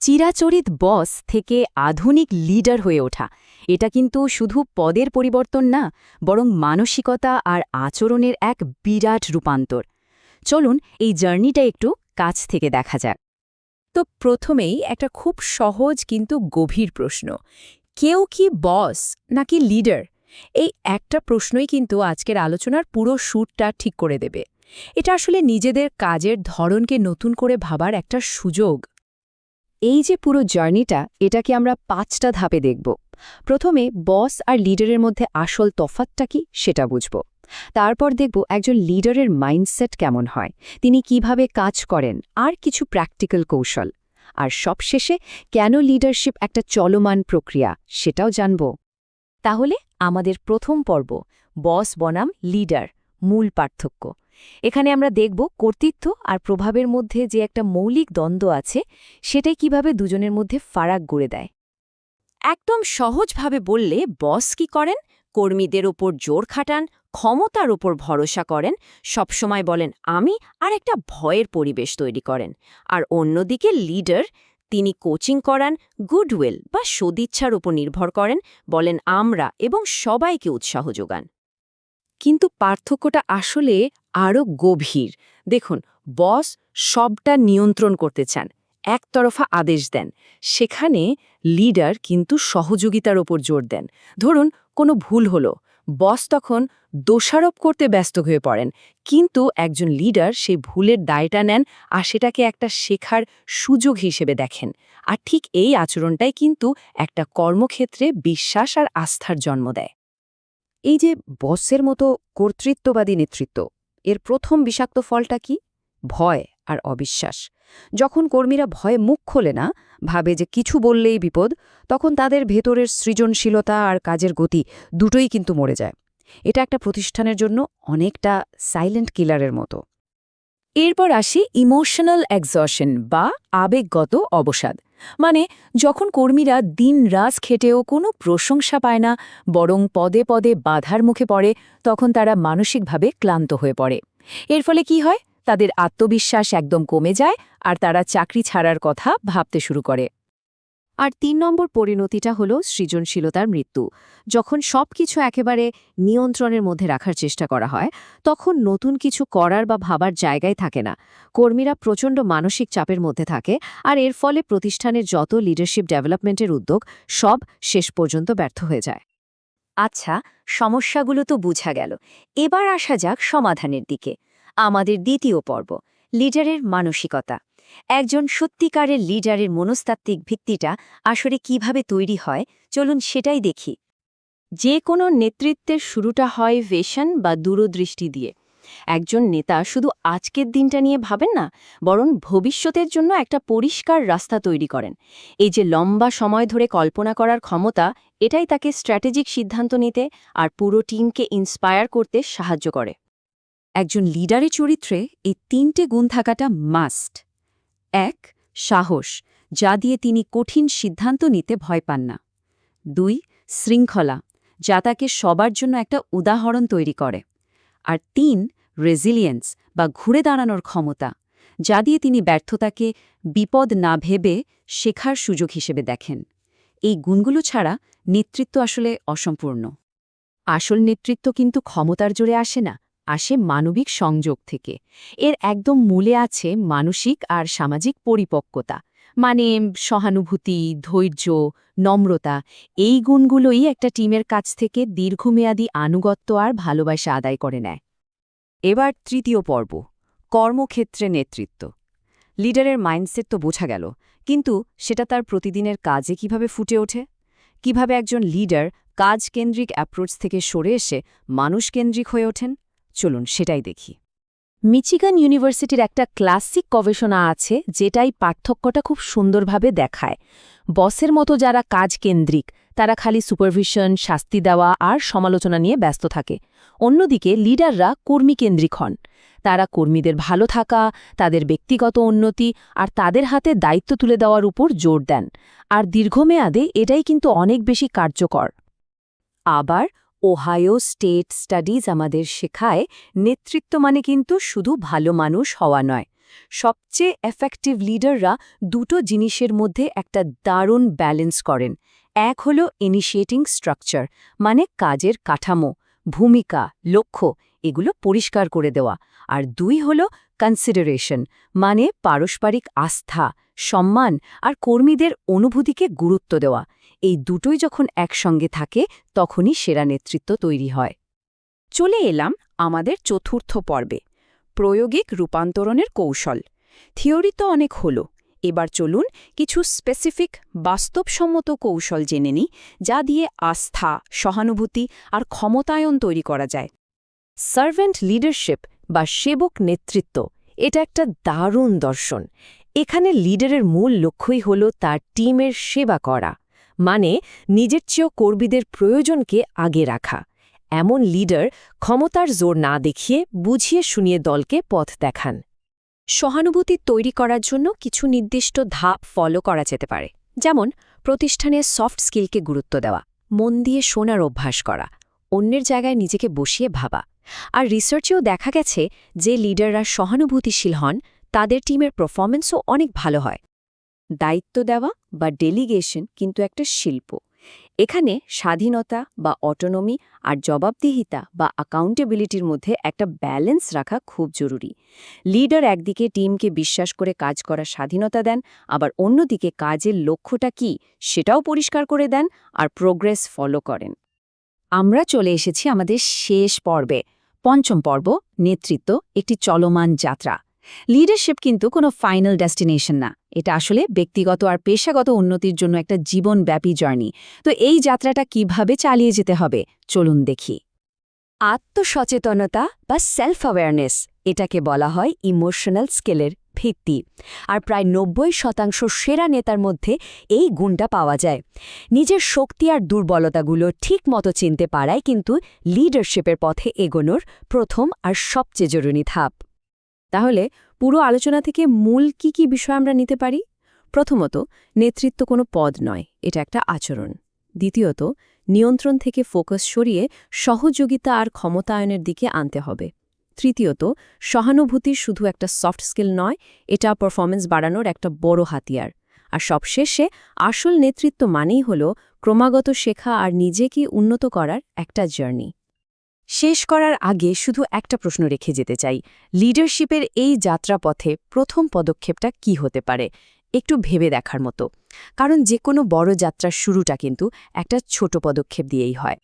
চিরাচরিত বস থেকে আধুনিক লিডার হয়ে ওঠা এটা কিন্তু শুধু পদের পরিবর্তন না, বরং মানসিকতা আর আচরণের এক বিরাট রূপান্তর। চলুন এই জার্নিটা একটু কাছ থেকে দেখা যাক। তো প্রথমেই একটা খুব সহজ কিন্তু গভীর প্রশ্ন, কেউ কি বস নাকি লিডার? এই একটা প্রশ্নই কিন্তু আজকের আলোচনার পুরো সুরটা ঠিক করে দেবে। এটা আসলে নিজেদের কাজের ধরনকে নতুন করে ভাবার একটা সুযোগ। এই যে পুরো জার্নিটা, এটাকে আমরা 5টা ধাপে দেখব। প্রথমে বস আর লিডারের মধ্যে আসল তফাৎটা কি সেটা বুঝব। তারপর দেখব একজন লিডারের মাইন্ডসেট কেমন হয়, তিনি কিভাবে কাজ করেন, আর কিছু প্র্যাকটিক্যাল কৌশল। আর সবশেষে কেন লিডারশিপ একটা চলমান প্রক্রিয়া সেটাও জানব। তাহলে আমাদের প্রথম পর্ব, বস বনাম লিডার, মূল পার্থক্য। এখানে আমরা দেখব কর্তৃত্ব আর প্রভাবের মধ্যে যে একটা মৌলিক দ্বন্দ্ব আছে, সেটাই কিভাবে দুজনের মধ্যে ফারাক গড়ে দেয়। একদম সহজভাবে বললে, বস কি করেন? কর্মীদের ওপর জোর খাটান, ক্ষমতার ওপর ভরসা করেন, সবসময় বলেন আমি, আর একটা ভয়ের পরিবেশ তৈরি করেন। আর অন্যদিকে লিডার, তিনি কোচিং করান, গুডউইল বা সদিচ্ছার উপর নির্ভর করেন, বলেন আমরা, এবং সবাইকে উৎসাহ যোগান। কিন্তু পার্থক্যটা আসলে আরও গভীর। দেখুন, বস সবটা নিয়ন্ত্রণ করতে চান, একতরফা আদেশ দেন। সেখানে লিডার কিন্তু সহযোগিতার ওপর জোর দেন। ধরুন কোনো ভুল হলো, বস তখন দোষারোপ করতে ব্যস্ত হয়ে পড়েন, কিন্তু একজন লিডার সেই ভুলের দায়টা নেন আর সেটাকে একটা শেখার সুযোগ হিসেবে দেখেন। আর ঠিক এই আচরণটাই কিন্তু একটা কর্মক্ষেত্রে বিশ্বাস আর আস্থার জন্ম দেয়। এই যে বসের মতো কর্তৃত্ববাদী নেতৃত্ব, এর প্রথম বিষাক্ত ফলটা কি? ভয় আর অবিশ্বাস। যখন কর্মীরা ভয়ে মুখ খোলে না, ভাবে যে কিছু বললেই বিপদ, তখন তাদের ভেতরের সৃজনশীলতা আর কাজের গতি দুটোই কিন্তু মরে যায়। এটা একটা প্রতিষ্ঠানের জন্য অনেকটা সাইলেন্ট কিলারের মতো। এরপর আসি ইমোশনাল এক্সশন বা আবেগগত অবসাদ। মানে যখন কর্মীরা দিন-রাত খেটেও কোনো প্রশংসা পায় না, বরং পদে পদে বাধার মুখে পড়ে, তখন তারা মানসিকভাবে ক্লান্ত হয়ে পড়ে। এর ফলে কি হয়? তাদের আত্মবিশ্বাস একদম কমে যায় আর তারা চাকরি ছাড়ার কথা ভাবতে শুরু করে। আর 3 নম্বর পরিণতিটা হলো সৃজনশীলতার মৃত্যু। যখন সবকিছু একেবারে নিয়ন্ত্রণের মধ্যে রাখার চেষ্টা করা হয়, তখন নতুন কিছু করার বা ভাবার জায়গায় থাকে না। কর্মীরা প্রচণ্ড মানসিক চাপের মধ্যে থাকে, আর এর ফলে প্রতিষ্ঠানের যত লিডারশিপ ডেভেলপমেন্টের উদ্যোগ, সব শেষ পর্যন্ত ব্যর্থ হয়ে যায়। আচ্ছা, সমস্যাগুলো তো বোঝা গেল। এবার আসা যাক সমাধানের দিকে। আমাদের দ্বিতীয় পর্ব, লিডারের মানসিকতা। একজন সত্যিকারের লিডারের মনস্তাত্ত্বিক ভিত্তিটা আসলে কিভাবে তৈরি হয়, চলুন সেটাই দেখি। যে কোনো নেতৃত্বের শুরুটা হয় ভিশন বা দূরদৃষ্টি দিয়ে। একজন নেতা শুধু আজকের দিনটা নিয়ে ভাবেন না, বরং ভবিষ্যতের জন্য একটা পরিষ্কার রাস্তা তৈরি করেন। এই যে লম্বা সময় ধরে কল্পনা করার ক্ষমতা, এটাই তাকে স্ট্র্যাটেজিক সিদ্ধান্ত নিতে আর পুরো টিমকে ইন্সপায়ার করতে সাহায্য করে। একজন লিডারের চরিত্রে এই 3টে গুণ থাকাটা মাস্ট। 1. সাহস, যা দিয়ে তিনি কঠিন সিদ্ধান্ত নিতে ভয় পান না। 2. শৃঙ্খলা, যা তাকে সবার জন্য একটা উদাহরণ তৈরি করে। আর 3. রেজিলিয়েন্স বা ঘুরে দাঁড়ানোর ক্ষমতা, যা দিয়ে তিনি ব্যর্থতাকে বিপদ না ভেবে শেখার সুযোগ হিসেবে দেখেন। এই গুণগুলো ছাড়া নেতৃত্ব আসলে অসম্পূর্ণ। আসল নেতৃত্ব কিন্তু ক্ষমতার জোরে আসে না, আসে মানবিক সংযোগ থেকে। এর একদম মূলে আছে মানসিক আর সামাজিক পরিপক্কতা, মানে সহানুভূতি, ধৈর্য, নম্রতা। এই গুণগুলোই একটা টিমের কাছ থেকে দীর্ঘমেয়াদী আনুগত্য আর ভালোবাসা আদায় করে নেয়। এবার তৃতীয় পর্ব, কর্মক্ষেত্রে নেতৃত্ব। লিডারের মাইন্ডসেট তো বোঝা গেল, কিন্তু সেটা তার প্রতিদিনের কাজে কিভাবে ফুটে ওঠে? কিভাবে একজন লিডার কাজকেন্দ্রিক অ্যাপ্রোচ থেকে সরে এসে মানুষকেন্দ্রিক হয়ে ওঠেন? চলুন সেটাই দেখি। মিচিগান ইউনিভার্সিটির একটা ক্লাসিক গবেষণা আছে, যেটাই পার্থক্যটা খুব সুন্দরভাবে দেখায়। বসের মতো যারা কাজকেন্দ্রিক, তারা খালি সুপারভিশন, শাস্তি দেওয়া আর সমালোচনা নিয়ে ব্যস্ত থাকে। অন্যদিকে লিডাররা কর্মীকেন্দ্রিক হন। তারা কর্মীদের ভালো থাকা, তাদের ব্যক্তিগত উন্নতি আর তাদের হাতে দায়িত্ব তুলে দেওয়ার উপর জোর দেন। আর দীর্ঘমেয়াদে এটাই কিন্তু অনেক বেশি কার্যকর। আবার ওহাইও স্টেট স্টাডিজ আমাদের শেখায়, নেতৃত্ব মানে কিন্তু শুধু ভালো মানুষ হওয়া নয়, সবচেয়ে এফেক্টিভ লিডাররা দুটো জিনিসের মধ্যে একটা দারুণ ব্যালেন্স করেন। এক হলো ইনিশিয়েটিং স্ট্রাকচার, মানে কাজের কাঠামো, ভূমিকা, লক্ষ্য এগুলো পরিষ্কার করে দেওয়া, আর দুই হলো কনসিডারেশন, মানে পারস্পরিক আস্থা, সম্মান আর কর্মীদের অনুভূতিকে গুরুত্ব দেওয়া। এই দুটোই যখন একসঙ্গে থাকে তখনই সেরা নেতৃত্ব তৈরি হয়। চলে এলাম আমাদের চতুর্থ পর্বে, প্রায়োগিক রূপান্তরণের কৌশল। থিওরি তো অনেক হলো, এবার চলুন কিছু স্পেসিফিক বাস্তবসম্মত কৌশল জেনে নিই, যা দিয়ে আস্থা, সহানুভূতি আর ক্ষমতায়ন তৈরি করা যায়। সার্ভেন্ট লিডারশিপ বা সেবক নেতৃত্ব এটা একটা দারুণ দর্শন। এখানে লিডারের মূল লক্ষ্যই হল তার টিমের সেবা করা, মানে নিজের চেয়েও কর্মীদের প্রয়োজনকে আগে রাখা। এমন লিডার ক্ষমতার জোর না দেখিয়ে বুঝিয়ে শুনিয়ে দলকে পথ দেখান। সহানুভূতি তৈরি করার জন্য কিছু নির্দিষ্ট ধাপ ফলো করা যেতে পারে, যেমন প্রতিষ্ঠানের সফট স্কিলকে গুরুত্ব দেওয়া, মন দিয়ে শোনার অভ্যাস করা, অন্যের জায়গায় নিজেকে বসিয়ে ভাবা। আর রিসার্চেও দেখা গেছে যে লিডাররা সহানুভূতিশীল হন তাদের টিমের পারফরম্যান্সও অনেক ভালো হয়। দায়িত্ব দেওয়া বা ডেলিগেশন কিন্তু একটা শিল্প। এখানে স্বাধীনতা বা অটোনমি আর জবাবদিহিতা বা অ্যাকাউন্টেবিলিটির মধ্যে একটা ব্যালেন্স রাখা খুব জরুরি। লিডার একদিকে টিমকে বিশ্বাস করে কাজ করার স্বাধীনতা দেন, আবার অন্যদিকে কাজের লক্ষ্যটা কী সেটাও পরিষ্কার করে দেন আর প্রোগ্রেস ফলো করেন। আমরা চলে এসেছি আমাদের শেষ পর্বে, পঞ্চম পর্ব, নেতৃত্ব একটি চলমান যাত্রা। লিডারশিপ কিন্তু কোনো ফাইনাল ডেস্টিনেশন না, এটা আসলে ব্যক্তিগত আর পেশাগত উন্নতির জন্য একটা জীবনব্যাপী জার্নি। তো এই যাত্রাটা কিভাবে চালিয়ে যেতে হবে চলুন দেখি। আত্মসচেতনতা বা সেলফ অ্যাওয়ারনেস, এটাকে বলা হয় ইমোশনাল স্কিলের ভিত্তি, আর প্রায় ৯০% সেরা নেতার মধ্যে এই গুণটা পাওয়া যায়। নিজের শক্তি আর দুর্বলতাগুলো ঠিক মতো চিনতে পারাই কিন্তু লিডারশিপের পথে এগোনোর প্রথম আর সবচেয়ে জরুরি ধাপ। তাহলে পুরো আলোচনা থেকে মূল কি বিষয় আমরা নিতে পারি? প্রথমত, নেতৃত্ব কোনো পদ নয়, এটা একটা আচরণ। দ্বিতীয়ত, নিয়ন্ত্রণ থেকে ফোকাস সরিয়ে সহযোগিতা আর ক্ষমতায়নের দিকে আনতে হবে। তৃতীয়ত, সহানুভূতি শুধু একটা সফট স্কিল নয়, এটা পারফরম্যান্স বাড়ানোর একটা বড় হাতিয়ার। আর সবশেষে আসল নেতৃত্ব মানেই হল ক্রমাগত শেখা আর নিজেকে উন্নত করার একটা জার্নি। শেষ করার আগে শুধু একটা প্রশ্ন রেখে যেতে চাই, লিডারশিপের এই যাত্রাপথে প্রথম পদক্ষেপটা কি হতে পারে? একটু ভেবে দেখার মতো, কারণ যে কোনো বড় যাত্রার শুরুটা কিন্তু একটা ছোট পদক্ষেপ দিয়েই হয়।